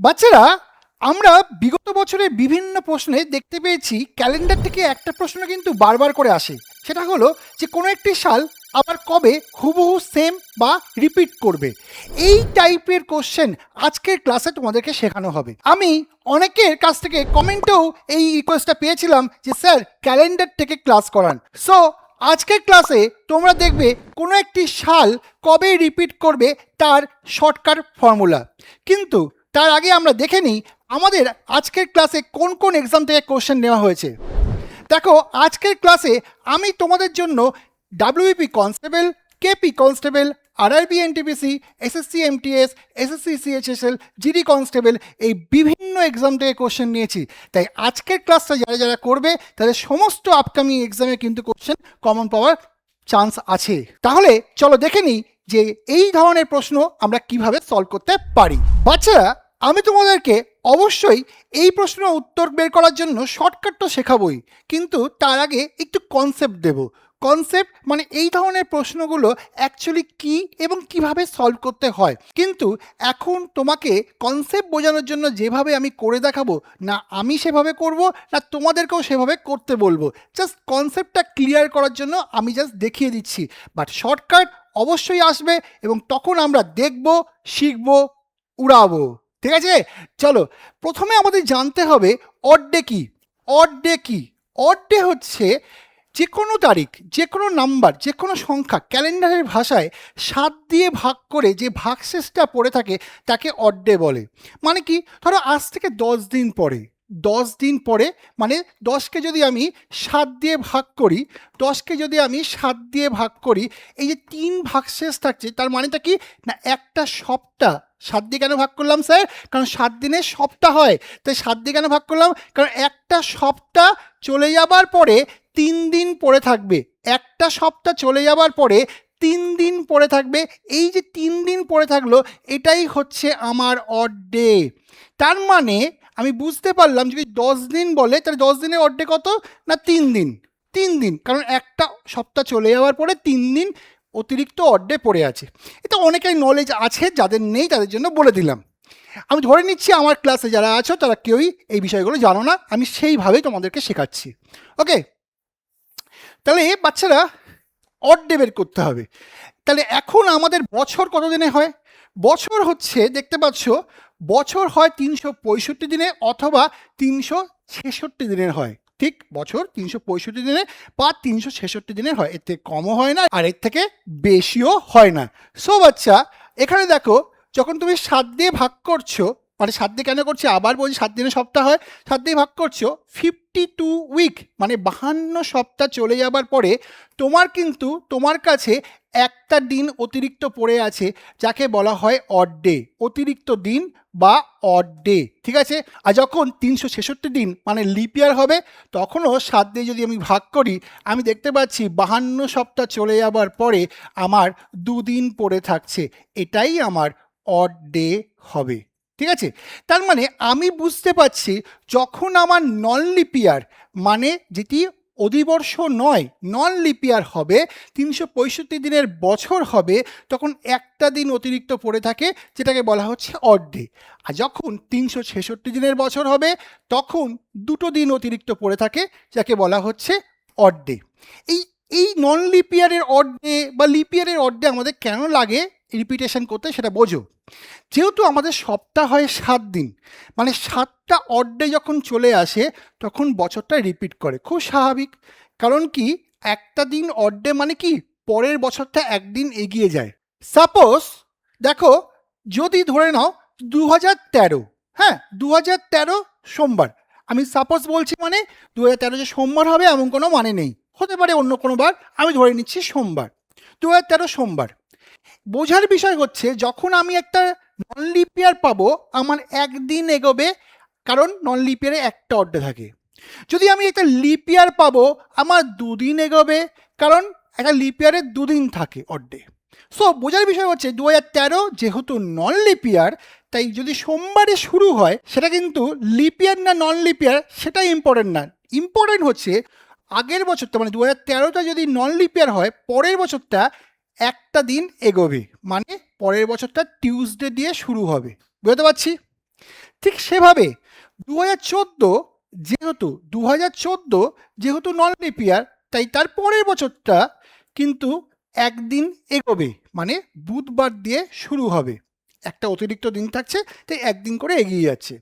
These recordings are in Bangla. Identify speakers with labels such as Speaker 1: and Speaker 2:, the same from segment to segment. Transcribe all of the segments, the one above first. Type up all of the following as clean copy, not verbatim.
Speaker 1: বাচ্চারা, আমরা বিগত বছরের বিভিন্ন প্রশ্নে দেখতে পেয়েছি ক্যালেন্ডার থেকে একটা প্রশ্ন কিন্তু বারবার করে আসে। সেটা হলো যে কোনো একটি সাল আবার কবে হুবহু সেম বা রিপিট করবে। এই টাইপের কোশ্চেন আজকের ক্লাসে তোমাদেরকে শেখানো হবে। আমি অনেকের কাছ থেকে কমেন্টেও এই রিকোয়েস্টটা পেয়েছিলাম যে স্যার ক্যালেন্ডার থেকে ক্লাস করান। সো আজকের ক্লাসে তোমরা দেখবে কোনো একটি সাল কবে রিপিট করবে তার শর্টকাট ফর্মুলা। কিন্তু তার আগে আমরা দেখে নিই আমাদের আজকের ক্লাসে কোন কোন এক্সাম থেকে কোশ্চেন নেওয়া হয়েছে। দেখো, আজকের ক্লাসে আমি তোমাদের জন্য WBP constable, KP constable, RRB NTPC, SSC MTS, SSC CHSL, GD constable এই বিভিন্ন এক্সাম থেকে কোশ্চেন নিয়েছি। তাই আজকের ক্লাসটা যারা যারা করবে তাদের সমস্ত আপকামিং এক্সামে কিন্তু কোশ্চেন কমন পাওয়ার চান্স আছে। তাহলে চলো দেখে নিই যে এই ধরনের প্রশ্ন আমরা কিভাবে সলভ করতে পারি। বাচ্চারা, আমি তোমাদেরকে অবশ্যই এই প্রশ্নের উত্তর বের করার জন্য শর্টকাট তো শেখাবই, কিন্তু তার আগে একটু কনসেপ্ট দেব। কনসেপ্ট মানে এই ধরনের প্রশ্নগুলো অ্যাকচুয়ালি কি এবং কিভাবে সলভ করতে হয়। কিন্তু এখন তোমাকে কনসেপ্ট বোঝানোর জন্য যেভাবে আমি করে দেখাবো, না আমি সেভাবে করব, না তোমাদেরকেও সেভাবে করতে বলবো। জাস্ট কনসেপ্টটা ক্লিয়ার করার জন্য আমি জাস্ট দেখিয়ে দিচ্ছি। বাট শর্টকাট অবশ্যই আসবে এবং তখন আমরা দেখব, শিখব, উড়াবো। ঠিক আছে, চলো প্রথমে আমাদের জানতে হবে অড ডে কি। অড ডে কি? অড ডে হচ্ছে যে কোনো তারিখ, যে কোনো নাম্বার, যে কোনো সংখ্যা ক্যালেন্ডারের ভাষায় 7 দিয়ে ভাগ করে যে ভাগশেষটা পড়ে থাকে তাকে অড ডে বলে। মানে কি, ধরো আজ থেকে 10 দিন পরে, 10 দিন পরে মানে 10কে যদি আমি 7 দিয়ে ভাগ করি, 10কে যদি আমি 7 দিয়ে ভাগ করি, এই যে 3 ভাগশেষ থাকছে তার মানেটা কি না একটা সপ্তাহ। 7 দিয়ে কেন ভাগ করলাম স্যার? কারণ 7 দিনের সপ্তাহ হয়, তাই 7 দিয়ে কেন ভাগ করলাম? কারণ একটা সপ্তাহ চলে যাবার পরে 3 দিন পড়ে থাকবে। একটা সপ্তাহ চলে যাবার পরে 3 দিন পড়ে থাকবে। এই যে 3 দিন পড়ে থাকলো এটাই হচ্ছে আমার অড ডে। তার মানে আমি বুঝতে পারলাম যদি 10 দিন বলে তাহলে 10 দিনের অড ডে কত? না 3 দিন। 3 দিন, কারণ একটা সপ্তাহ চলে যাওয়ার পরে 3 দিন অতিরিক্ত অড ডে পড়ে আছে। এটা অনেকের নলেজ আছে, যাদের নেই তাদের জন্য বলে দিলাম। আমি ধরে নিচ্ছি আমার ক্লাসে যারা আছো তারা কেউই এই বিষয়গুলো জানো না, আমি সেইভাবেই তোমাদেরকে শেখাচ্ছি। ওকে, তাহলে বাচ্চারা অড ডে বের করতে হবে। তাহলে এখন আমাদের বছর কত দিনে হয়? বছর হচ্ছে, দেখতে পাচ্ছ, বছর হয় 365 দিনে অথবা 366 দিনের হয়। ঠিক, বছর 365 দিনে বা 366 দিনের হয়, এর থেকে কমও হয় না আর এর থেকে বেশিও হয় না। সো বাচ্চা, এখানে দেখো, যখন তুমি 7 দিয়ে ভাগ করছো, মানে 7 দিয়ে কেন করছি আবার বলছি, 7 দিনের সপ্তাহ হয়, 7 দিয়ে ভাগ করছো 52 উইক মানে 52 সপ্তাহ চলে যাবার পরে তোমার কিন্তু তোমার কাছে একটা দিন অতিরিক্ত পড়ে আছে, যাকে বলা হয় অড ডে, অতিরিক্ত দিন বা অড ডে। ঠিক আছে, আর যখন 366 দিন মানে লিপ ইয়ার হবে, তখনও 7 দিয়ে যদি আমি ভাগ করি, আমি দেখতে পাচ্ছি 52 সপ্তাহ চলে যাবার পরে আমার 2 দিন পড়ে থাকছে, এটাই আমার অড ডে হবে। ঠিক আছে, তার মানে আমি বুঝতে পারছি যখন আমার নন লিপ ইয়ার মানে যেটি অধিবর্ষ নয়, নন লিপ ইয়ার হবে, 365 দিনের বছর হবে, তখন একটা দিন অতিরিক্ত পড়ে থাকে যেটাকে বলা হচ্ছে অড ডে। আর যখন 366 দিনের বছর হবে তখন 2টো দিন অতিরিক্ত পড়ে থাকে যাকে বলা হচ্ছে অড ডে। এই এই নন লিপ ইয়ারের অড ডে বা লিপ ইয়ারের অড ডে আমাদের কেন লাগে রিপিটেশন করতে সেটা বোঝো। যেহেতু আমাদের সপ্তাহ হয় 7 দিন, মানে 7টা অড ডে যখন চলে আসে তখন বছরটা রিপিট করে, খুব স্বাভাবিক। কারণ কি, একটা দিন অড ডে মানে কি পরের বছরটা একদিন এগিয়ে যায়। সাপোজ দেখো, যদি ধরে নাও 2013, হ্যাঁ 2013 সোমবার, আমি সাপোজ বলছি, মানে 2013 যে সোমবার হবে এমন কোনো মানে নেই, হতে পারে অন্য কোনো বার, আমি ধরে নিচ্ছি সোমবার, 2013 সোমবার। বোঝার বিষয় হচ্ছে যখন আমি একটা নন লিপ ইয়ার পাবো আমার একদিন এগোবে, কারণ নন লিপ ইয়ারে একটা অড ডে থাকে। যদি আমি একটা লিপ ইয়ার পাবো আমার 2 দিন এগোবে, কারণ একটা লিপ ইয়ারে 2 দিন থাকে অড ডে। সো বোঝার বিষয় হচ্ছে 2013 যেহেতু নন লিপ ইয়ার, তাই যদি সোমবারে শুরু হয় সেটা কিন্তু লিপ ইয়ার না নন লিপ ইয়ার সেটা ইম্পর্টেন্ট না। ইম্পর্টেন্ট হচ্ছে আগের বছরটা, মানে 2013টা যদি নন লিপ ইয়ার হয় পরের বছরটা একটা দিন এগোবে, মানে পরের বছরটা টিউসডে দিয়ে শুরু হবে। বুঝতে পারছি? ঠিক সেভাবে 2014 যেহেতু নন লিপ ইয়ার, তাই তার পরের বছরটা কিন্তু একদিন এগোবে, মানে বুধবার দিয়ে শুরু হবে, একটা অতিরিক্ত দিন থাকছে, তাই একদিন করে এগিয়ে যাচ্ছে।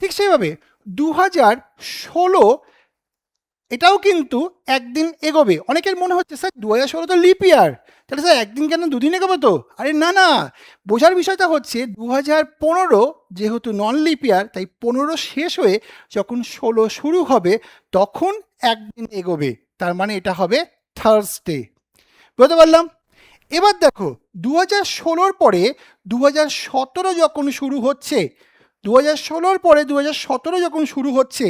Speaker 1: ঠিক সেভাবে 2016 এটাও কিন্তু একদিন এগোবে। অনেকের মনে হচ্ছে স্যার 2016 তো লিপ ইয়ার, তাহলে স্যার একদিন কেন দুদিন এগোবে তো? আরে না না, বোঝার বিষয়টা হচ্ছে 2015 যেহেতু নন লিপ ইয়ার, তাই 15 শেষ হয়ে যখন 16 শুরু হবে তখন একদিন এগোবে, তার মানে এটা হবে থার্সডে। বুঝতে পারলাম? এবার দেখো 2016 পরে 2017 যখন শুরু হচ্ছে, 2016 পরে 2017 যখন শুরু হচ্ছে,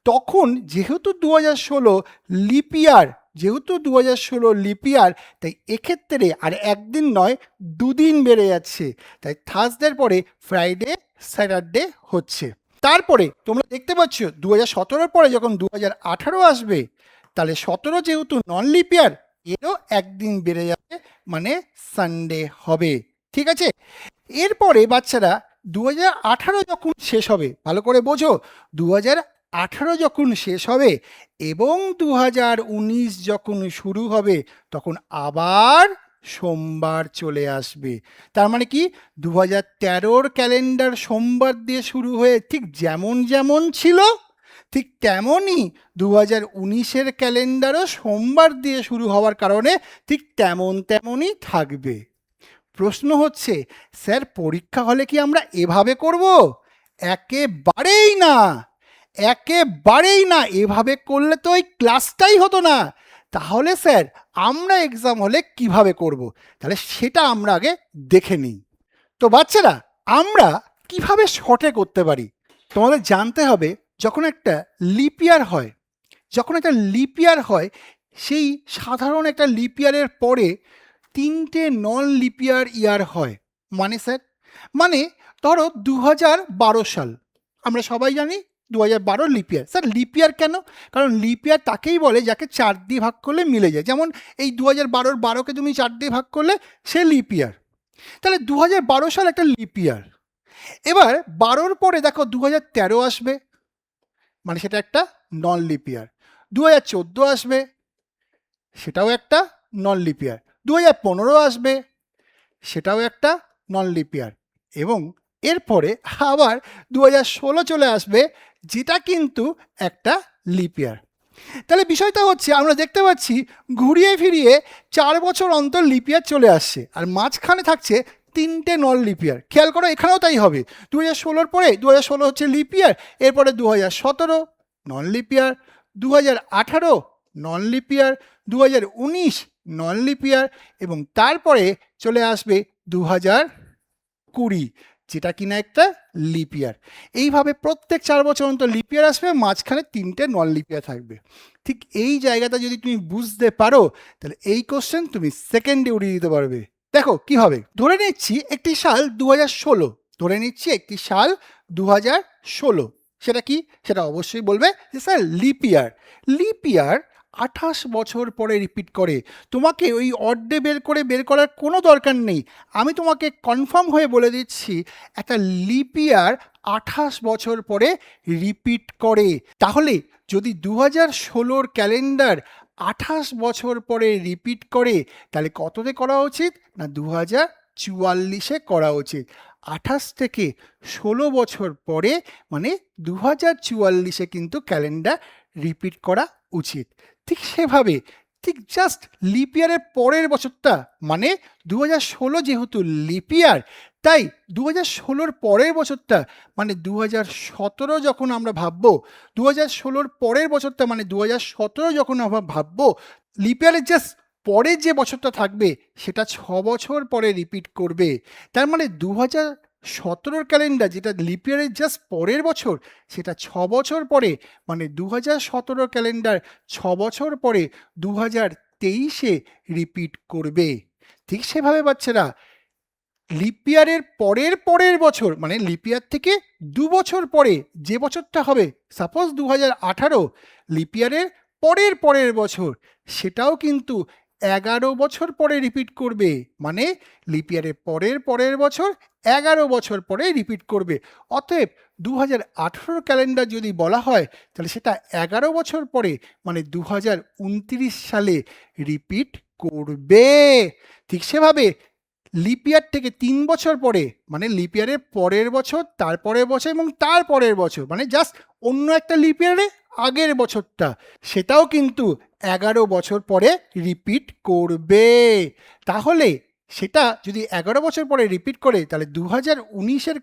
Speaker 1: তখন যেহেতু 2016 লিপ ইয়ার, তাই এক্ষেত্রে আর একদিন নয় দুদিন বেড়ে যাচ্ছে, তাই থার্সডের পরে ফ্রাইডে স্যাটারডে হচ্ছে। তারপরে তোমরা দেখতে পাচ্ছ 2017 পরে যখন 2018 আসবে, তাহলে 17 যেহেতু নন লিপ ইয়ার, এরও একদিন বেড়ে যাবে, মানে সানডে হবে। ঠিক আছে? এরপরে বাচ্চারা 2018 যখন শেষ হবে, ভালো করে বোঝো, 2018 যখন শেষ হবে এবং 2019 যখন শুরু হবে, তখন আবার সোমবার চলে আসবে। তার মানে কি 2013 ক্যালেন্ডার সোমবার দিয়ে শুরু হয়ে ঠিক যেমন যেমন ছিল, ঠিক তেমনই 2019 ক্যালেন্ডারও সোমবার দিয়ে শুরু হওয়ার কারণে ঠিক তেমনই থাকবে। প্রশ্ন হচ্ছে, স্যার পরীক্ষা হলে কি আমরা এভাবে করব? একেবারেই না, এভাবে করলে তো ওই ক্লাসটাই হতো না। তাহলে স্যার আমরা এক্সাম হলে কিভাবে করব? তাহলে সেটা আমরা আগে দেখে নিই। তো বাচ্চারা, আমরা কিভাবে শর্টে করতে পারি? তোমাদের জানতে হবে, যখন একটা লিপ ইয়ার হয়, সেই সাধারণ একটা লিপ ইয়ারের পরে 3টে নন লিপ ইয়ার হয়। মানে স্যার, মানে ধরো 2012 সাল, আমরা সবাই জানি 2012 লিপ ইয়ার। স্যার লিপ ইয়ার কেন? কারণ লিপ ইয়ার তাকেই বলে যাকে 4 দিয়ে ভাগ করলে মিলে যায়। যেমন এই 2012 12কে তুমি 4 দিয়ে ভাগ করলে সে লিপ ইয়ার। তাহলে 2012 সাল একটা লিপ ইয়ার। এবার 12র পরে দেখো 2013 আসবে, মানে সেটা একটা নন লিপ ইয়ার। 2014 আসবে, সেটাও একটা নন লিপ ইয়ার। 2015 আসবে, সেটাও একটা নন লিপ ইয়ার। এবং এরপরে আবার 2016 চলে আসবে, যেটা কিন্তু একটা লিপ ইয়ার। তাহলে বিষয়টা হচ্ছে, আমরা দেখতে পাচ্ছি ঘুরিয়ে ফিরিয়ে 4 বছর অন্তর লিপ ইয়ার চলে আসছে, আর মাঝখানে থাকছে 3টে নন লিপ ইয়ার। খেয়াল করো, এখানেও তাই হবে। 2016 পরে 2016 হচ্ছে লিপ ইয়ার, এরপরে 2017 নন লিপ ইয়ার, 2018 নন লিপ ইয়ার, 2019 নন লিপ ইয়ার, এবং তারপরে চলে আসবে 2020, যেটা কিনা একটা লিপ ইয়ার। এইভাবে প্রত্যেক 4 বছর অন্তর লিপ ইয়ার আসবে, মাঝখানে 3টে নন লিপ ইয়ার থাকবে। ঠিক এই জায়গাটা যদি তুমি বুঝতে পারো, তাহলে এই কোশ্চেন তুমি সেকেন্ডে উড়িয়ে দিতে পারবে। দেখো কি হবে, ধরে নিচ্ছি একটি সাল 2016, সেটা কি? সেটা অবশ্যই বলবে যে স্যার লিপ ইয়ার 28 বছর পরে রিপিট করে। তোমাকে ওই অড ডে বের করার কোনো দরকার নেই। আমি তোমাকে কনফার্ম হয়ে বলে দিচ্ছি, একটা লিপ ইয়ার 28 বছর পরে রিপিট করে। তাহলে যদি 2016 ক্যালেন্ডার 28 বছর পরে রিপিট করে, তাহলে কততে করা উচিত? না 2044 করা উচিত। 28 থেকে 16 বছর পরে, মানে 2044 কিন্তু ক্যালেন্ডার রিপিট করা উচিত। ঠিক সেভাবে, ঠিক জাস্ট লিপ ইয়ারের পরের বছরটা, মানে 2016 যেহেতু লিপ ইয়ার, তাই 2016 পরের বছরটা মানে 2017 যখন আমরা ভাববো, 2016 পরের বছরটা মানে 2017 যখন আমরা ভাববো, লিপ ইয়ারের জাস্ট পরের যে বছরটা থাকবে সেটা 6 বছর পরে রিপিট করবে। তার মানে 2017 ক্যালেন্ডার যেটা লিপ ইয়ারের জাস্ট পরের বছর, সেটা 6 বছর পরে, মানে 2017 ক্যালেন্ডার 6 বছর পরে 2023 রিপিট করবে। ঠিক সেভাবে বাচ্চারা, লিপ ইয়ারের পরের বছর, মানে লিপ ইয়ার থেকে 2 বছর পরে যে বছরটা হবে, সাপোজ 2018, লিপ ইয়ারের পরের বছর, সেটাও কিন্তু 11 বছর পরে রিপিট করবে, মানে লিপ ইয়ারের পরের বছর 11 বছর পরে রিপিট করবে। অতএব 2018 ক্যালেন্ডার যদি বলা হয় তাহলে সেটা 11 বছর পরে মানে 2029 সালে রিপিট করবে। ঠিক সেভাবে লিপ ইয়ার থেকে 3 বছর পরে মানে লিপ ইয়ারের পরের বছর, তারপরের বছর এবং তারপরের বছর, মানে জাস্ট অন্য একটা লিপ ইয়ারে আগের বছরটা, সেটাও কিন্তু 11 বছর পরে রিপিট করবে। তাহলে সেটা যদি 11 বছর পরে রিপিট করে তাহলে 2019-এর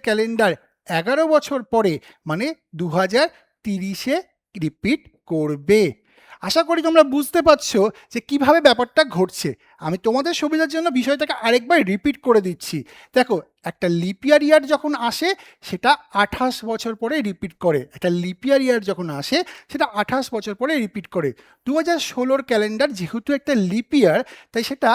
Speaker 1: ক্যালেন্ডার 11 বছর পরে মানে 2030-এ রিপিট করবে। আশা করি তোমরা বুঝতে পারছো যে কিভাবে ব্যাপারটা ঘটছে। আমি তোমাদের সুবিধার জন্য বিষয়টাকে আরেকবার রিপিট করে দিচ্ছি। দেখো, একটা লিপ ইয়ার যখন আসে সেটা 28 বছর পরে রিপিট করে। একটা লিপ ইয়ার যখন আসে সেটা 28 বছর পরে রিপিট করে। 2016-র ক্যালেন্ডার যেহেতু একটা লিপ ইয়ার তাই সেটা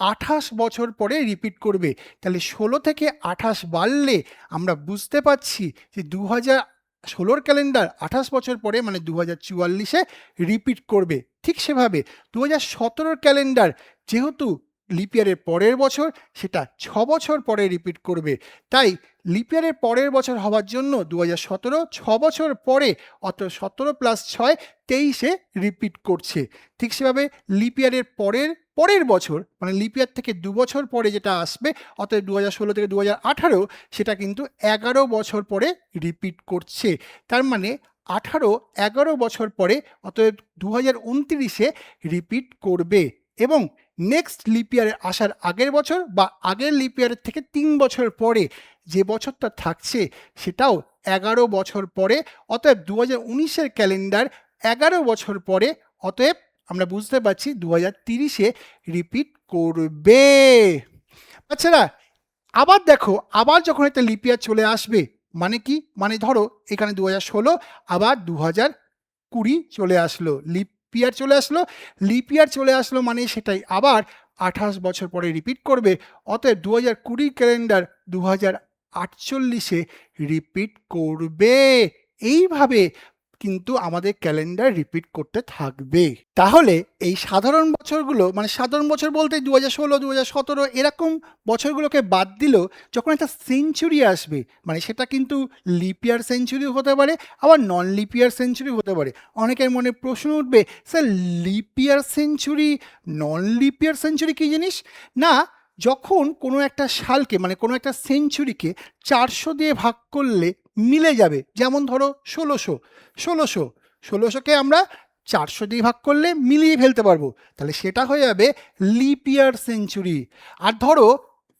Speaker 1: 28 বছর পরে রিপিট করবে। তাহলে 16 থেকে 28 বাড়লে আমরা বুঝতে পারছি যে 2016-র ক্যালেন্ডার 28 বছর পরে মানে 2044-এ রিপিট করবে। ঠিক সেভাবে 2017-র ক্যালেন্ডার যেহেতু লিপ ইয়ারের পরের বছর সেটা 6 বছর পরে রিপিট করবে। তাই লিপ ইয়ারের পরের বছর হওয়ার জন্য 2017 6 বছর পরে, অত 17 + 6 23-এ রিপিট করছে। ঠিক সেভাবে লিপ ইয়ারের পরের বছর মানে লিপ ইয়ার থেকে 2 বছর পরে যেটা আসবে, অতএব 2016 থেকে 2018 সেটা কিন্তু 11 বছর পরে রিপিট করছে। তার মানে 11 বছর পরে, অতএব 2029-এ রিপিট করবে। এবং নেক্সট লিপ ইয়ারে আসার আগের বছর বা আগের লিপ ইয়ারের থেকে 3 বছর পরে যে বছরটা থাকছে সেটাও 11 বছর পরে। অতএব 2019-এর ক্যালেন্ডার 11 বছর পরে, অতএব আমরা বুঝতে পারছি 2030-এ রিপিট করবে। বাচ্চারা, আবার দেখো, আবার যখন একটা লিপ ইয়ার চলে আসবে মানে কি, মানে ধরো এখানে 2016 আবার 2020 চলে আসলো, লিপ ইয়ার চলে আসলো মানে সেটাই আবার 28 বছর পরে রিপিট করবে। অতএব 2020 ক্যালেন্ডার 2048-এ রিপিট করবে। এইভাবে কিন্তু আমাদের ক্যালেন্ডার রিপিট করতে থাকবে। তাহলে এই সাধারণ বছরগুলো, মানে সাধারণ বছর বলতে 2016 2017 এরকম বছরগুলোকে বাদ দিলেও যখন একটা সেঞ্চুরি আসবে মানে সেটা কিন্তু লিপ ইয়ার সেঞ্চুরি হতে পারে, আবার নন লিপ ইয়ার সেঞ্চুরি হতে পারে। অনেকের মনে প্রশ্ন উঠবে, স্যার লিপ ইয়ার সেঞ্চুরি নন লিপ ইয়ার সেঞ্চুরি কী জিনিস? না, যখন কোনো একটা সালকে মানে কোনো একটা সেঞ্চুরিকে 400 দিয়ে ভাগ করলে মিলে যাবে, যেমন ধরো 1600কে আমরা 400 দিয়ে ভাগ করলে মিলিয়ে ফেলতে পারবো, তাহলে সেটা হয়ে যাবে লিপ ইয়ার সেঞ্চুরি। আর ধরো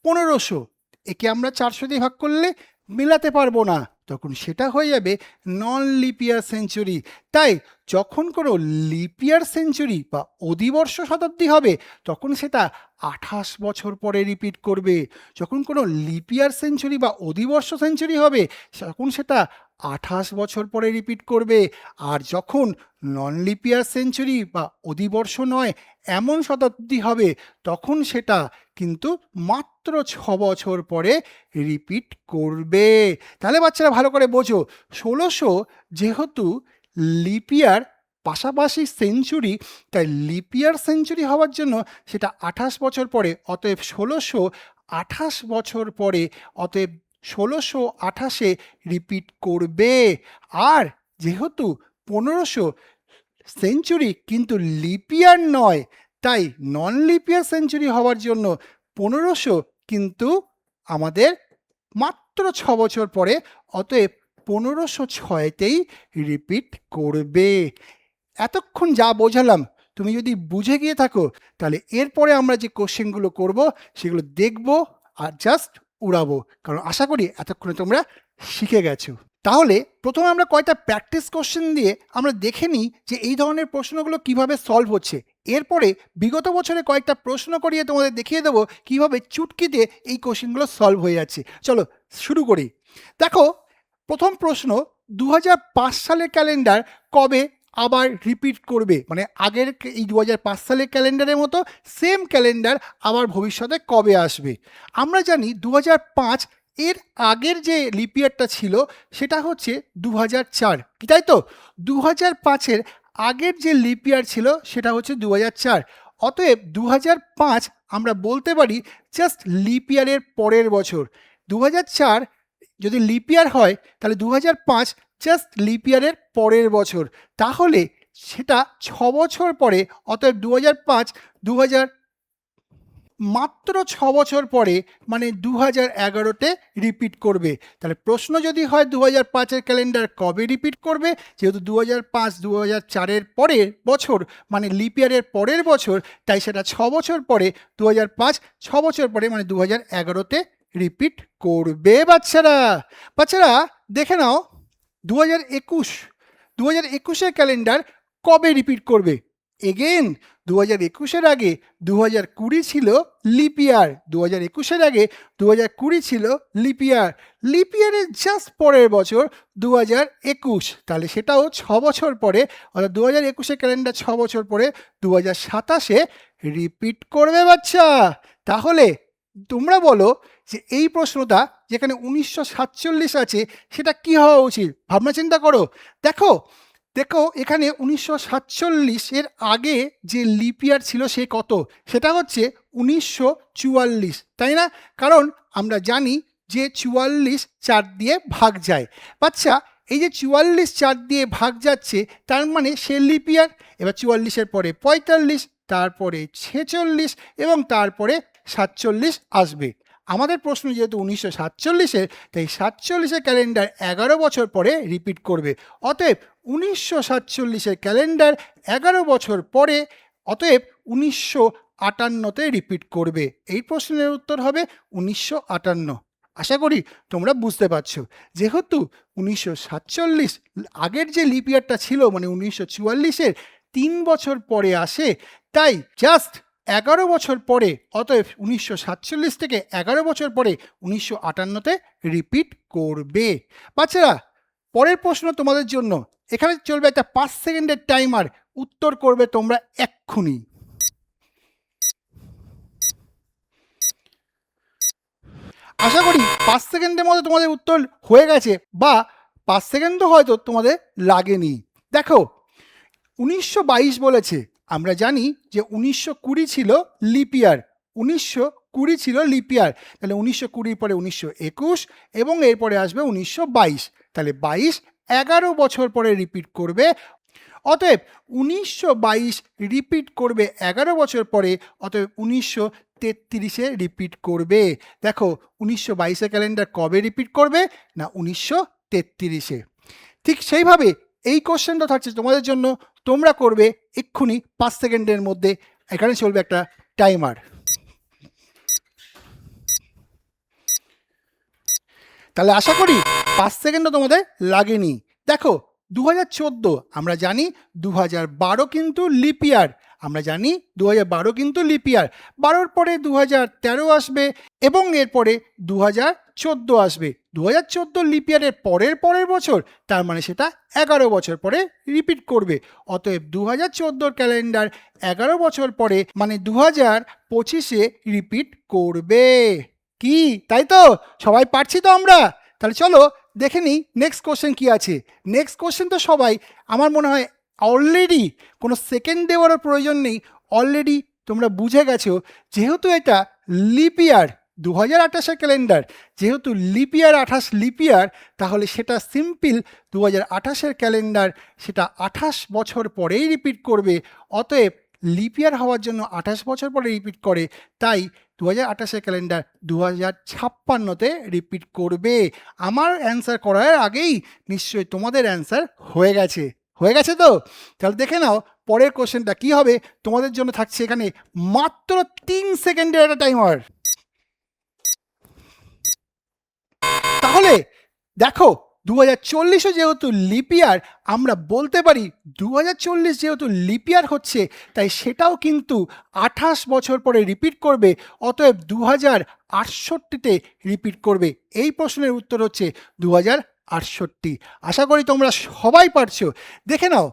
Speaker 1: 1500, একে আমরা 400 দিয়ে ভাগ করলে মেলাতে পারবো না, তখন সেটা হয়ে যাবে নন লিপ ইয়ার সেঞ্চুরি। তাই যখন কোনো লিপ ইয়ার সেঞ্চুরি বা অধিবর্ষ শতাব্দী হবে তখন সেটা 28 বছর পরে রিপিট করবে। যখন কোনো লিপ ইয়ার সেঞ্চুরি বা অধিবর্ষ সেঞ্চুরি হবে তখন সেটা 28 বছর পরে রিপিট করবে। আর যখন নন লিপ ইয়ার সেঞ্চুরি বা অধিবর্ষ নয় এমন শতাব্দী হবে তখন সেটা কিন্তু মাত্র 6 বছর পরে রিপিট করবে। তাহলে বাচ্চারা ভালো করে বোঝো, 1600 যেহেতু লিপ ইয়ার পাশাপাশি সেঞ্চুরি, তাই লিপ ইয়ার সেঞ্চুরি হওয়ার জন্য সেটা 28 বছর পরে, অতএব 1628 বছর পরে, অতএব 1628-এ রিপিট করবে। আর যেহেতু 1500 সেঞ্চুরি কিন্তু লিপ ইয়ার নয়, তাই নন লিপ ইয়ার সেঞ্চুরি হওয়ার জন্য 1500 কিন্তু আমাদের মাত্র 6 বছর পরে, অতএব 1506-তেই রিপিট করবে। এতক্ষণ যা বোঝালাম তুমি যদি বুঝে গিয়ে থাকো তাহলে এরপরে আমরা যে কোশ্চেনগুলো করব সেগুলো দেখব আর জাস্ট উড়াবো, কারণ আশা করি এতক্ষণে তোমরা শিখে গেছো। তাহলে প্রথমে আমরা কয়েকটা প্র্যাকটিস কোশ্চেন দিয়ে আমরা দেখে নিই যে এই ধরনের প্রশ্নগুলো কিভাবে সলভ হচ্ছে। এরপরে বিগত বছরে কয়েকটা প্রশ্ন করিয়ে তোমাদের দেখিয়ে দেবো কিভাবে চুটকিতে এই কোশ্চেনগুলো সলভ হয়ে যাচ্ছে। চলো শুরু করি। দেখো, প্রথম প্রশ্ন, 2005 সালের ক্যালেন্ডার কবে আবার রিপিট করবে? মানে আগের এই 2005 সালের ক্যালেন্ডারের মতো সেম ক্যালেন্ডার আবার ভবিষ্যতে কবে আসবে? আমরা জানি 2005 এর আগের যে লিপ ইয়ারটা ছিল সেটা হচ্ছে 2004, কি তাই তো? 2005-এর আগের যে লিপ ইয়ার ছিল সেটা হচ্ছে 2004। অতএব 2005 আমরা বলতে পারি জাস্ট লিপ ইয়ারের পরের বছর। 2004 যদি লিপ ইয়ার হয় তাহলে 2005 জাস্ট লিপ ইয়ারের পরের বছর, তাহলে সেটা 6 বছর পরে। অতএব 2005 2000 মাত্র 6 বছর পরে মানে 2011তে রিপিট করবে। তাহলে প্রশ্ন যদি হয় 2005-এর ক্যালেন্ডার কবে রিপিট করবে, যেহেতু 2005 2004-এর পরের বছর মানে লিপ ইয়ারের পরের বছর, তাই সেটা 6 বছর পরে 2005 6 বছর পরে মানে 2011তে রিপিট করবে। বাচ্চারা দেখে নাও 2021-এর ক্যালেন্ডার কবে রিপিট করবে। এগেন 2021-এর আগে 2020 ছিল লিপ ইয়ার, 2021-এর আগে 2020 ছিল লিপ ইয়ার, লিপ ইয়ারের জাস্ট পরের বছর 2021, তাহলে সেটাও 6 বছর পরে, অর্থাৎ 2021-এর ক্যালেন্ডার 6 বছর পরে 2027-এ রিপিট করবে বাচ্চা। তাহলে তোমরা বলো যে এই প্রশ্নটা যেখানে 1947 আছে সেটা কি হওয়া উচিত, ভাবনা চিন্তা করো। দেখো এখানে 1947-এর আগে যে লিপ ইয়ার ছিল সে কত, সেটা হচ্ছে 1944, তাই না? কারণ আমরা জানি যে 44 4 দিয়ে ভাগ যায়। বাচ্চা এই যে 44 4 দিয়ে ভাগ যাচ্ছে তার মানে সে লিপ ইয়ার। এবার 44-এর পরে 45, তারপরে 46 এবং তারপরে 47 আসবে। আমাদের প্রশ্ন যেহেতু 1947-এর, তাই 47-এর ক্যালেন্ডার 11 বছর পরে রিপিট করবে। অতএব 1947-এর ক্যালেন্ডার 11 বছর পরে, অতএব 1958-তে রিপিট করবে। এই প্রশ্নের উত্তর হবে 1958। আশা করি তোমরা বুঝতে পারছো। যেহেতু 1947 আগের যে লিপ ইয়ারটা ছিল মানে 1944-এর 3 বছর পরে আসে, তাই জাস্ট 11 বছর পরে, অতএব 1947 থেকে 11 বছর পরে 1958-তে রিপিট করবে। বাচ্চারা পরের প্রশ্ন তোমাদের জন্য। এখানে চলবে একটা 5 সেকেন্ডের টাইমার, উত্তর করবে তোমরা এক্ষুনি। আশা করি 5 সেকেন্ডের মধ্যে তোমাদের উত্তর হয়ে গেছে, বা 5 সেকেন্ডও হয়তো তোমাদের লাগেনি। দেখো 1922 বলেছে, আমরা জানি যে 1920 ছিল লিপ ইয়ার, 1920 ছিল লিপ ইয়ার, তাহলে 1920 পরে 1921 এবং এরপরে আসবে 1922, তাহলে 22 11 বছর পরে রিপিট করবে। অতএব 1922 রিপিট করবে 11 বছর পরে, অতএব 1933-এ রিপিট করবে। দেখো 1922-এর ক্যালেন্ডার কবে রিপিট করবে না 1933-এ। ঠিক সেইভাবে এই কোশ্চেনটা থাকছে তোমাদের জন্য, তোমরা করবে এক্ষুনি 5 সেকেন্ডের মধ্যে। এখানে চলবে একটা টাইমার। তাহলে আশা করি 5 সেকেন্ডও তোমাদের লাগেনি। দেখো 2014 আমরা জানি, 2012 কিন্তু লিপ ইয়ার, আমরা জানি 2012 কিন্তু লিপ ইয়ার, 12-র পরে 2013 আসবে এবং এরপরে 2014 আসবে। 2014 লিপ ইয়ারের পরের বছর, তার মানে সেটা 11 বছর পরে রিপিট করবে। অতএব 2014 ক্যালেন্ডার 11 বছর পরে মানে 2025-এ রিপিট করবে। কি তাই তো? সবাই পারছি তো আমরা? তাহলে চলো দেখে নিই নেক্সট কোশ্চেন কি আছে। নেক্সট কোশ্চেন তো সবাই আমার মনে হয় অলরেডি, কোনো সেকেন্ড দেওয়ারও প্রয়োজন নেই, অলরেডি তোমরা বুঝে গেছো। যেহেতু এটা লিপ ইয়ার 2028-এর ক্যালেন্ডার, যেহেতু লিপ ইয়ার 28 লিপ ইয়ার, তাহলে সেটা সিম্পল 2028-এর ক্যালেন্ডার সেটা 28 বছর পরেই রিপিট করবে। অতএব লিপ ইয়ার হওয়ার জন্য 28 বছর পরে রিপিট করে, তাই 2028-এর ক্যালেন্ডার 2056-তে রিপিট করবে। আমার অ্যান্সার করার আগেই নিশ্চয়ই তোমাদের অ্যান্সার হয়ে গেছে তো? তাহলে দেখে নাও পরের কোশ্চেনটা কি হবে। তোমাদের জন্য থাকছে এখানে মাত্র 3 সেকেন্ডের একটা টাইমার। তাহলে দেখো 2040-ও যেহেতু লিপ ইয়ার, আমরা বলতে পারি 2040 যেহেতু লিপ ইয়ার হচ্ছে, তাই সেটাও কিন্তু 28 বছর পরে রিপিট করবে। অতএব 2068-তে রিপিট করবে। এই প্রশ্নের উত্তর হচ্ছে 2068। আশা করি তোমরা সবাই পারছো। দেখে নাও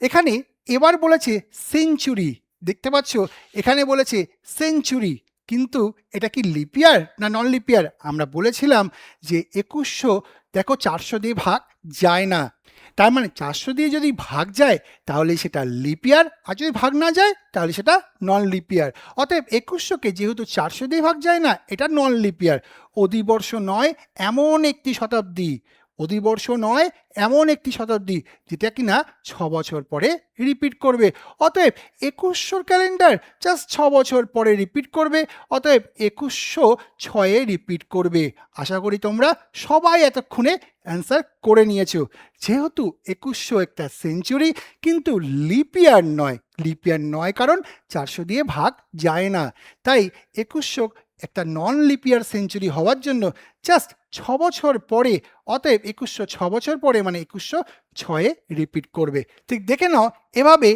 Speaker 1: এখানে এবার বলেছে সেঞ্চুরি, দেখতে পাচ্ছ এখানে বলেছে সেঞ্চুরি, কিন্তু এটা কি লিপ ইয়ার না নন লিপ ইয়ার? আমরা বলেছিলাম যে 2100, দেখো 400 দিয়ে ভাগ যায় না, তার মানে 400 দিয়ে যদি ভাগ যায় তাহলে সেটা লিপ ইয়ার, আর যদি ভাগ না যায় তাহলে সেটা নন লিপ ইয়ার। অতএব 2100কে যেহেতু 400 দিয়ে ভাগ যায় না, এটা নন লিপ ইয়ার। অধিবর্ষ নয় এমন একটি শতাব্দী, অধিবর্ষ নয় এমন একটি শতাব্দী যেটা কিনা 6 বছর পরে রিপিট করবে। অতএব 2100 ক্যালেন্ডার জাস্ট 6 বছর পরে রিপিট করবে, অতএব 2106-এ রিপিট করবে। আশা করি তোমরা সবাই এতক্ষণে অ্যান্সার করে নিয়েছো। যেহেতু 2100 একটা সেঞ্চুরি কিন্তু লিপ ইয়ার নয়, লিপ ইয়ার নয় কারণ 400 দিয়ে ভাগ যায় না, তাই 2100 একটা নন লিপ ইয়ার সেঞ্চুরি হওয়ার জন্য জাস্ট 6 বছর পরে, অতএব 2100 6 বছর পরে মানে 2106-এ রিপিট করবে। ঠিক দেখে নাও এভাবে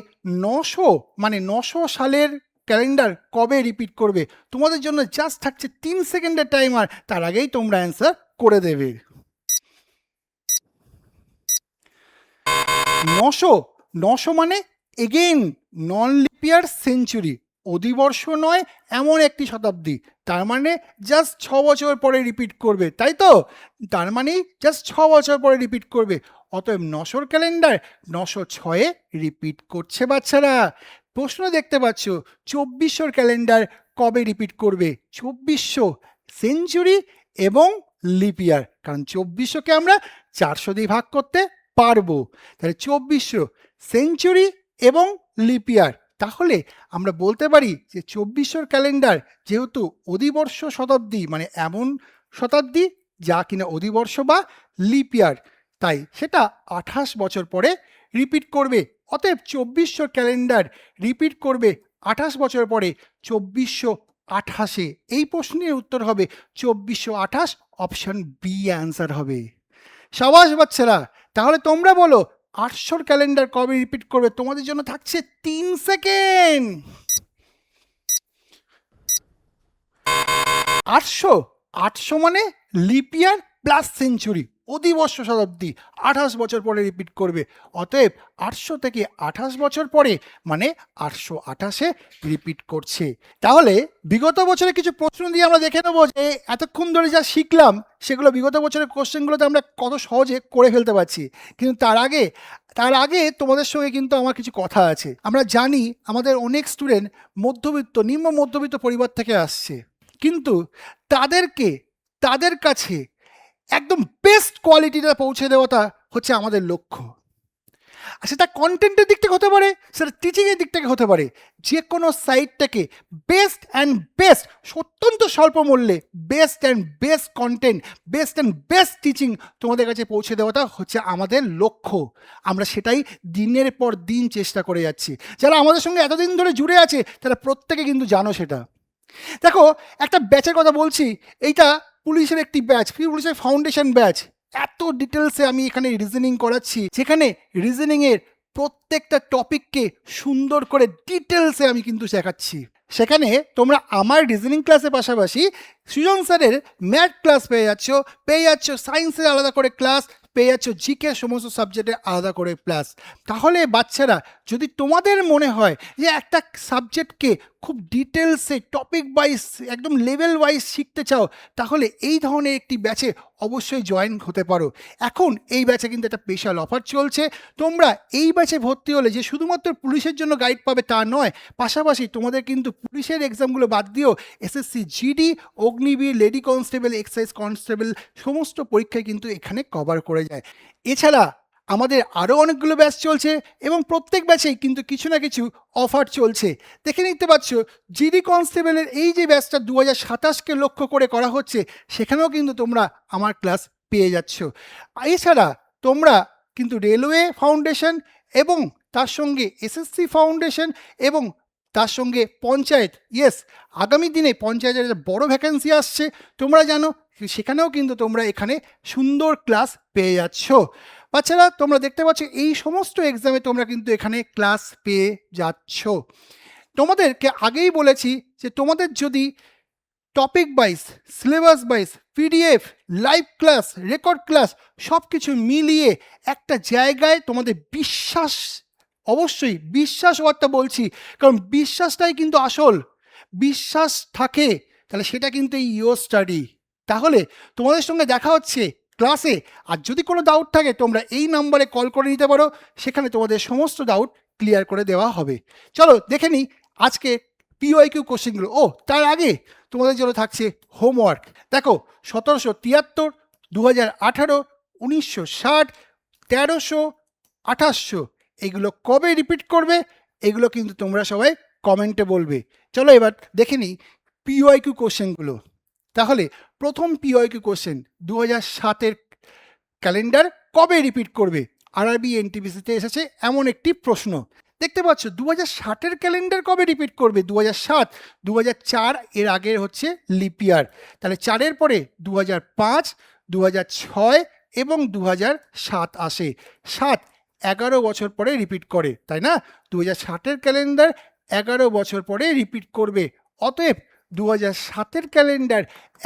Speaker 1: 900 মানে 900 সালের ক্যালেন্ডার কবে রিপিট করবে। তোমাদের জন্য জাস্ট থাকছে 3 সেকেন্ডের টাইমার, তার আগেই তোমরা অ্যান্সার করে দেবে। 900 মানে এগেইন নন লিপ ইয়ার সেঞ্চুরি, অধিবর্ষ নয় এমন একটি শতাব্দী, তার মানে জাস্ট 6 বছর পরে রিপিট করবে, তাই তো? তার মানে জাস্ট 6 বছর পরে রিপিট করবে। অতএব 900 ক্যালেন্ডার 906-এ রিপিট করছে বাচ্চারা। প্রশ্ন দেখতে পাচ্ছ 2400 ক্যালেন্ডার কবে রিপিট করবে। 2400 সেঞ্চুরি এবং লিপ ইয়ার, কারণ 2400কে আমরা 400 দিয়ে ভাগ করতে পারবো, তাহলে 2400 সেঞ্চুরি এবং লিপ ইয়ার। তাহলে আমরা বলতে পারি যে 2400 ক্যালেন্ডার যেহেতু অধিবর্ষ শতাব্দী মানে এমন শতাব্দী যা কিনা অধিবর্ষ বা লিপ ইয়ার, তাই সেটা 28 বছর পরে রিপিট করবে। অতএব 2400 ক্যালেন্ডার রিপিট করবে 28 বছর পরে 2428-এ। এই প্রশ্নের উত্তর হবে 2428, অপশন বি অ্যান্সার হবে। সাবাস বাচ্চারা, তাহলে তোমরা বলো 800 ক্যালেন্ডার কবে রিপিট করবে। তোমাদের জন্য থাকছে 3 সেকেন্ড। 800 মানে লিপ ইয়ার প্লাস সেঞ্চুরি, অধিবর্ষ শতাব্দী 28 বছর পরে রিপিট করবে। অতএব 800 থেকে 28 বছর পরে মানে 828-এ রিপিট করছে। তাহলে বিগত বছরে কিছু প্রশ্ন দিয়ে আমরা দেখে নেবো যে এতক্ষণ ধরে যা শিখলাম সেগুলো বিগত বছরের কোশ্চেনগুলোতে আমরা কত সহজে করে ফেলতে পারছি। কিন্তু তার আগে তোমাদের সঙ্গে কিন্তু আমার কিছু কথা আছে। আমরা জানি আমাদের অনেক স্টুডেন্ট মধ্যবিত্ত, নিম্ন মধ্যবিত্ত পরিবার থেকে আসছে, কিন্তু তাদের কাছে একদম বেস্ট কোয়ালিটিটা পৌঁছে দেওয়াটা হচ্ছে আমাদের লক্ষ্য। আর সেটা কন্টেন্টের দিক থেকে হতে পারে, সেটা টিচিংয়ের দিক থেকে হতে পারে। যে কোনো সাইটটাকে বেস্ট অ্যান্ড বেস্ট, অত্যন্ত স্বল্প মূল্যে best and best content, best and best teaching তোমাদের কাছে পৌঁছে দেওয়াটা হচ্ছে আমাদের লক্ষ্য। আমরা সেটাই দিনের পর দিন চেষ্টা করে যাচ্ছি। যারা আমাদের সঙ্গে এতদিন ধরে জুড়ে আছে তারা প্রত্যেকে কিন্তু জানো সেটা। দেখো একটা ব্যাচের কথা বলছি, এইটা পুলিশের একটি ব্যাচ, পুলিশের ফাউন্ডেশন ব্যাচ। এত ডিটেলসে আমি এখানে রিজনিং করাচ্ছি, যেখানে রিজনিংয়ের প্রত্যেকটা টপিককে সুন্দর করে ডিটেলসে আমি কিন্তু শেখাচ্ছি। সেখানে তোমরা আমার রিজনিং ক্লাসের পাশাপাশি সৃজন স্যারের ম্যাথ ক্লাস পেয়ে যাচ্ছ, সায়েন্সের আলাদা করে ক্লাস পেয়ে যাচ্ছ, জিকে সমস্ত সাবজেক্টের আলাদা করে ক্লাস। তাহলে বাচ্চারা যদি তোমাদের মনে হয় যে একটা সাবজেক্টকে খুব ডিটেলসে টপিক ওয়াইজ একদম লেভেল ওয়াইজ শিখতে চাও, তাহলে এই ধরনের একটি ব্যাচে অবশ্যই জয়েন হতে পারো। এখন এই ব্যাচে কিন্তু একটা স্পেশাল অফার চলছে। তোমরা এই ব্যাচে ভর্তি হলে যে শুধুমাত্র পুলিশের জন্য গাইড পাবে তা নয়, পাশাপাশি তোমাদের কিন্তু পুলিশের এক্সামগুলো বাদ দিয়েও SSC GD, Agniveer, lady constable, excise constable সমস্ত পরীক্ষায় কিন্তু এখানে কভার করে যায়। এছাড়া আমাদের আরও অনেকগুলো ব্যাচ চলছে এবং প্রত্যেক ব্যাচেই কিন্তু কিছু না কিছু অফার চলছে। দেখে নিতে পাচ্ছ জিডি কনস্টেবলের এই যে ব্যাচটা 2027-কে লক্ষ্য করে করা হচ্ছে, সেখানেও কিন্তু তোমরা আমার ক্লাস পেয়ে যাচ্ছ। এছাড়া তোমরা কিন্তু রেলওয়ে ফাউন্ডেশন এবং তার সঙ্গে এসএসসি ফাউন্ডেশন এবং তার সঙ্গে পঞ্চায়েত, ইয়েস আগামী দিনে পঞ্চায়েতের একটা বড় ভ্যাকেন্সি আসছে তোমরা জানো, সেখানেও কিন্তু তোমরা এখানে সুন্দর ক্লাস পেয়ে যাচ্ছ। বাচ্চারা তোমরা দেখতে পাচ্ছ এই সমস্ত এক্সামে তোমরা কিন্তু এখানে ক্লাস পেয়ে যাচ্ছ। তোমাদেরকে আগেই বলেছি যে তোমাদের যদি topic wise, syllabus wise, PDF, live class, record class সব কিছু মিলিয়ে একটা জায়গায় তোমাদের বিশ্বাস, অবশ্যই বিশ্বাস ওয়ার্ডটা বলছি, কারণ বিশ্বাসটাই কিন্তু আসল। বিশ্বাস থাকে তাহলে সেটা কিন্তু এই ইয়োর স্টাডি। তাহলে তোমাদের সঙ্গে দেখা হচ্ছে ক্লাসে। আর যদি কোনো ডাউট থাকে তোমরা এই নাম্বারে কল করে নিতে পারো, সেখানে তোমাদের সমস্ত ডাউট ক্লিয়ার করে দেওয়া হবে। চলো দেখে নিই আজকে পিওআইকিউ কোশ্চেনগুলো। তার আগে তোমাদের জন্য থাকছে হোমওয়ার্ক। দেখো 1773, 2018, 1960, 1300, 2800 এগুলো কবে রিপিট করবে এগুলো কিন্তু তোমরা সবাই কমেন্টে বলবে। চলো এবার দেখে নিই পিওআইকিউ কোশ্চেনগুলো। তাহলে প্রথম পিওআইকিউ কোশ্চেন, 2007 ক্যালেন্ডার কবে রিপিট করবে? আরআরবি এনটিপিসিতে এসেছে এমন একটি প্রশ্ন। দেখতে পাচ্ছ 2060 ক্যালেন্ডার কবে রিপিট করবে? 2007, 2004 এর আগের হচ্ছে লিপ ইয়ার, তাহলে 4-এর পরে 2005, 2006 এবং 2007 আসে। 7 11 বছর পরে রিপিট করে, তাই না? 2060 ক্যালেন্ডার 11 বছর পরে রিপিট করবে। অতএব 2007 ক্যালেন্ডার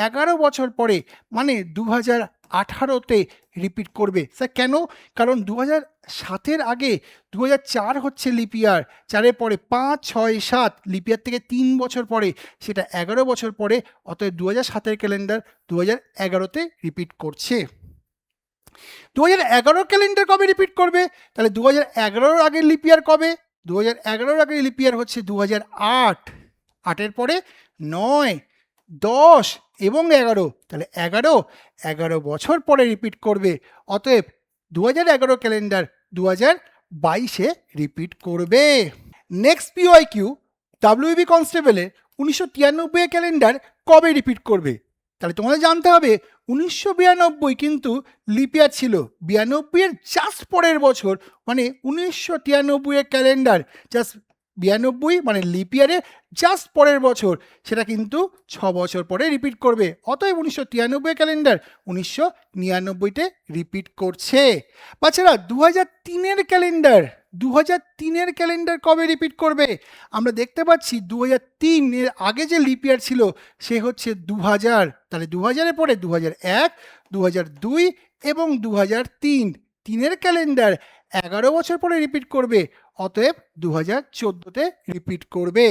Speaker 1: 11 বছর পরে মানে 2018-তে রিপিট করবে। স্যার কেন? কারণ 2007-এর আগে 2004 হচ্ছে লিপ ইয়ার, 4-এর পরে 5, 6, 7 লিপ ইয়ার থেকে 3 বছর পরে, সেটা 11 বছর পরে। অতএব 2007-এর ক্যালেন্ডার 2011-তে রিপিট করছে। 2011 ক্যালেন্ডার কবে রিপিট করবে? তাহলে 2011-র আগের লিপ ইয়ার কবে? 2011-র আগের লিপ ইয়ার হচ্ছে 2008, 8-এর পরে 9, 10 এবং 11, তাহলে 11 বছর পরে রিপিট করবে। অতএব 2011 ক্যালেন্ডার 2022-এ রিপিট করবে। নেক্সট পিওআইকিউ, ডাব্লিউবি কনস্টেবলের 1993 ক্যালেন্ডার কবে রিপিট করবে? তাহলে তোমাদের জানতে হবে 1992 কিন্তু লিপ ইয়ার ছিল, 92-এর জাস্ট পরের বছর মানে 1993-এর ক্যালেন্ডার জাস্ট 92 মানে লিপ ইয়ারের জাস্ট পরের বছর, সেটা কিন্তু 6 বছর পরে রিপিট করবে। অতএব 1993 ক্যালেন্ডার 1999-তে রিপিট করছে। বাচ্চারা 2003-এর ক্যালেন্ডার 2003-এর ক্যালেন্ডার কবে রিপিট করবে? আমরা দেখতে পাচ্ছি 2003-এর আগে যে লিপ ইয়ার ছিল সে হচ্ছে 2000, তাহলে 2000-এর পরে 2001, 2002 এবং 2003, 3-এর ক্যালেন্ডার 11 বছর পরে রিপিট করবে। অতএব 2014-তে রিপিট করবে।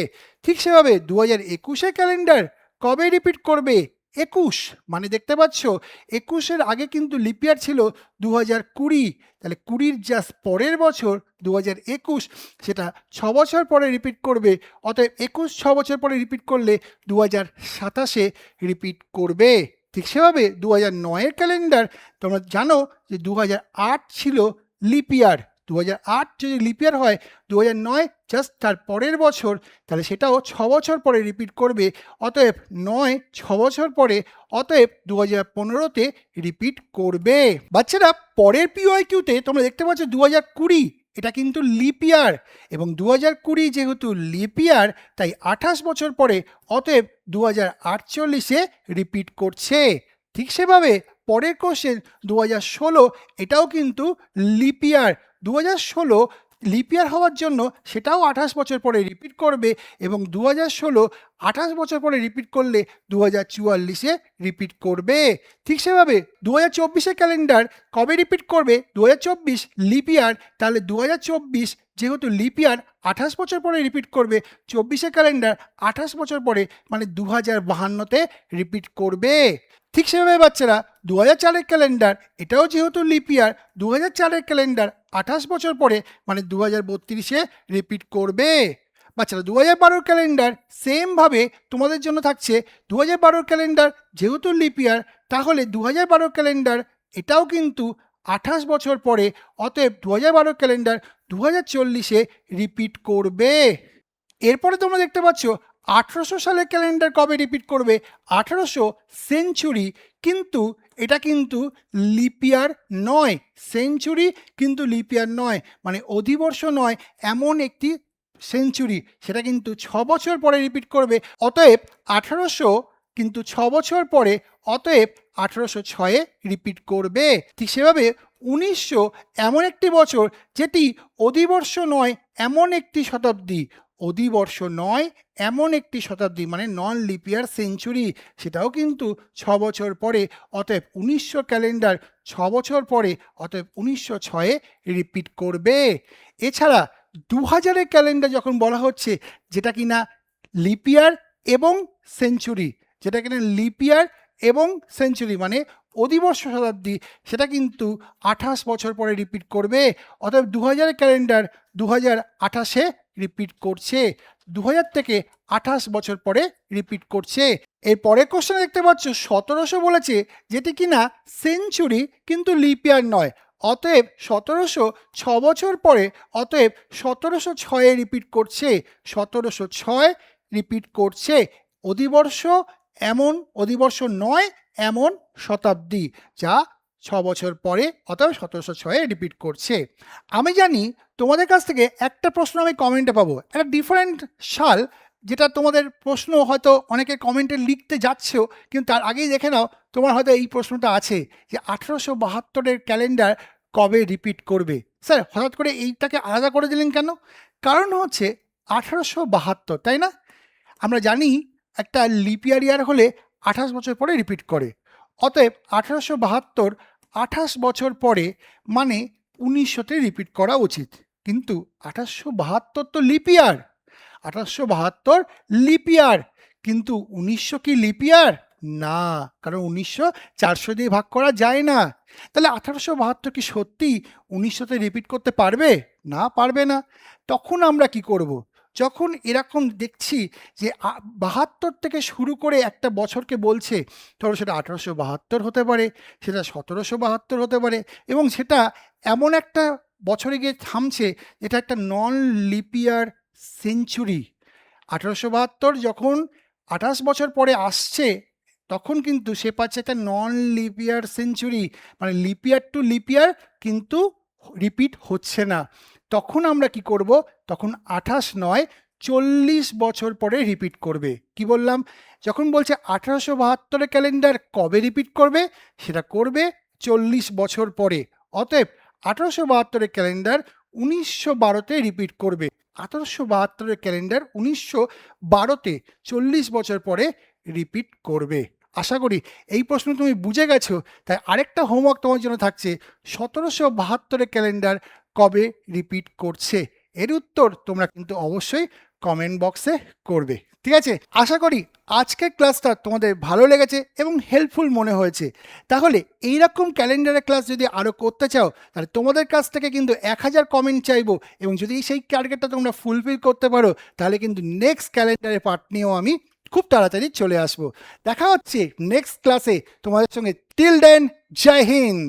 Speaker 1: ঠিক সেভাবে 2021-এর ক্যালেন্ডার কবে রিপিট করবে? 21 মানে দেখতে পাচ্ছ 21-এর আগে কিন্তু লিপ ইয়ার ছিল 2020, তাহলে 20-র জাস্ট পরের বছর 2021, সেটা 6 বছর পরে রিপিট করবে। অতএব 21 6 বছর পরে রিপিট করলে 2027-এ রিপিট করবে। ঠিক সেভাবে 2009-এর ক্যালেন্ডার তোমরা জানো যে 2008 ছিল লিপ ইয়ার, 2008 যদি লিপ ইয়ার হয় 2009 জাস্ট তার পরের বছর, তাহলে সেটাও 6 বছর পরে রিপিট করবে। অতএব 9 6 বছর পরে, অতএব 2015-তে রিপিট করবে। বাচ্চারা পরের পিওআইকিউতে তোমরা দেখতে পাচ্ছ 2020 এটা কিন্তু লিপ ইয়ার, এবং 2020 যেহেতু লিপ ইয়ার তাই 28 বছর পরে, অতএব 2048-এ রিপিট করছে। ঠিক সেভাবে পরের কোশ্চেন 2016 এটাও কিন্তু লিপ ইয়ার, 2016 লিপ ইয়ার হওয়ার জন্য সেটাও 28 বছর পরে রিপিট করবে, এবং 2016 28 বছর পরে রিপিট করলে 2044-এ রিপিট করবে। ঠিক সেভাবে 2024-এর ক্যালেন্ডার কবে রিপিট করবে? 2024 লিপ ইয়ার, তাহলে 2024 যেহেতু লিপ ইয়ার 28 বছর পরে রিপিট করবে, 24-এর ক্যালেন্ডার 28 বছর পরে মানে 2052-তে রিপিট করবে। ঠিক সেভাবে বাচ্চারা 2004-এর ক্যালেন্ডার এটাও যেহেতু লিপ ইয়ার, 2004-এর ক্যালেন্ডার 28 বছর পরে মানে 2032-এ রিপিট করবে। বাচ্চারা 2012-র ক্যালেন্ডার সেমভাবে তোমাদের জন্য থাকছে। 2012-র ক্যালেন্ডার যেহেতু লিপ ইয়ার, তাহলে 2012 ক্যালেন্ডার এটাও কিন্তু 28 বছর পরে, অতএব 2012 ক্যালেন্ডার 2040-এ রিপিট করবে। এরপরে তোমরা দেখতে পাচ্ছ 1800 সালের ক্যালেন্ডার কবে রিপিট করবে? 1800 সেঞ্চুরি, কিন্তু এটা কিন্তু লিপ ইয়ার নয়, সেঞ্চুরি কিন্তু লিপ ইয়ার নয়, মানে অধিবর্ষ নয় এমন একটি সেঞ্চুরি, সেটা কিন্তু 6 বছর পরে রিপিট করবে। অতএব 1800 কিন্তু 6 বছর পরে, অতএব 1806-এ রিপিট করবে। ঠিক সেভাবে 1900 এমন একটি বছর যেটি অধিবর্ষ নয় এমন একটি শতাব্দী, অধিবর্ষ নয় এমন একটি শতাব্দী মানে নন লিপ ইয়ার সেঞ্চুরি, সেটাও কিন্তু 6 বছর পরে। অতএব 1900 ক্যালেন্ডার 6 বছর পরে, অতএব 1906-এ রিপিট করবে। এছাড়া 2000-এর ক্যালেন্ডার যখন বলা হচ্ছে যেটা কিনা লিপ ইয়ার এবং সেঞ্চুরি, যেটা কিনা লিপ ইয়ার এবং সেঞ্চুরি মানে অধিবর্ষ শতাব্দী সেটা কিন্তু 28 বছর পরে রিপিট করবে। অতএব 2000 ক্যালেন্ডার 2028-এ রিপিট করছে, 2000 থেকে 28 বছর পরে রিপিট করছে। এর পরের কোশ্চেনে দেখতে পাচ্ছ 1700 বলেছে, যেটি কিনা সেঞ্চুরি কিন্তু লিপ ইয়ার নয়। অতএব 1700 বছর পরে, অতএব 1706-এ রিপিট করছে, 1706 রিপিট করছে। অধিবর্ষ এমন অধিবর্ষ নয়, এমন শতাব্দী যা 6 বছর পরে, অতএব 1706-এ রিপিট করছে। আমি জানি তোমাদের কাছ থেকে একটা প্রশ্ন আমি কমেন্টে পাবো, একটা ডিফারেন্ট সাল, যেটা তোমাদের প্রশ্ন হয়তো অনেকে কমেন্টে লিখতে যাচ্ছেও, কিন্তু তার আগেই দেখে নাও তোমার হয়তো এই প্রশ্নটা আছে যে 1872-এর ক্যালেন্ডার কবে রিপিট করবে। স্যার হঠাৎ করে এইটাকে আলাদা করে দিলেন কেন? কারণ হচ্ছে 1872, তাই না? আমরা জানি একটা লিপ ইয়ার হলে 28 বছর পরে রিপিট করে। অতএব 1872 28 বছর পরে মানে 1900-তে রিপিট করা উচিত। কিন্তু 1872 তো লিপ ইয়ার, 1872 লিপ ইয়ার, কিন্তু 1900 কি লিপ ইয়ার না, কারণ 1900 400 দিয়ে ভাগ করা যায় না। তাহলে 1872 কি সত্যি 1900-তে রিপিট করতে পারবে? না, পারবে না। তখন আমরা কি করব? যখন এরকম দেখছি যে 72 থেকে শুরু করে একটা বছরকে বলছে, ধরো সেটা 1872 হতে পারে, সেটা 1772 হতে পারে, এবং সেটা এমন একটা বছরে গিয়ে থামছে যেটা একটা নন লিপ ইয়ার সেঞ্চুরি। 1872 যখন 28 বছর পরে আসছে, তখন কিন্তু সে পাচ্ছে একটা নন লিপ ইয়ার সেঞ্চুরি, মানে leap year to leap year কিন্তু রিপিট হচ্ছে না। তখন আমরা কি করব? তখন 28 নয়, 40 বছর পরে রিপিট করবে। কি বললাম? যখন বলছে 1872-এর ক্যালেন্ডার কবে রিপিট করবে, সেটা করবে 40 বছর পরে। অতএব 1872-এর ক্যালেন্ডার 1912-তে রিপিট করবে। 1872-এর ক্যালেন্ডার 1912-তে 40 বছর পরে রিপিট করবে। আশা করি এই প্রশ্ন তুমি বুঝে গেছো। তাই আরেকটা হোমওয়ার্ক তোমার জন্য থাকছে, 1772-এর ক্যালেন্ডার কবে রিপিট করছে? এর উত্তর তোমরা কিন্তু অবশ্যই কমেন্ট বক্সে করবে। ঠিক আছে? আশা করি আজকের ক্লাসটা তোমাদের ভালো লেগেছে এবং হেল্পফুল মনে হয়েছে। তাহলে এইরকম ক্যালেন্ডারের ক্লাস যদি আরও করতে চাও, তাহলে তোমাদের কাছ থেকে কিন্তু 1000 কমেন্ট চাইবো, এবং যদি সেই টার্গেটটা তোমরা ফুলফিল করতে পারো, তাহলে কিন্তু নেক্সট ক্যালেন্ডারের পার্ট নিয়েও আমি খুব তাড়াতাড়ি চলে আসবো। দেখা হচ্ছে নেক্সট ক্লাসে তোমাদের সঙ্গে। টিল দেন, জয় হিন্দ।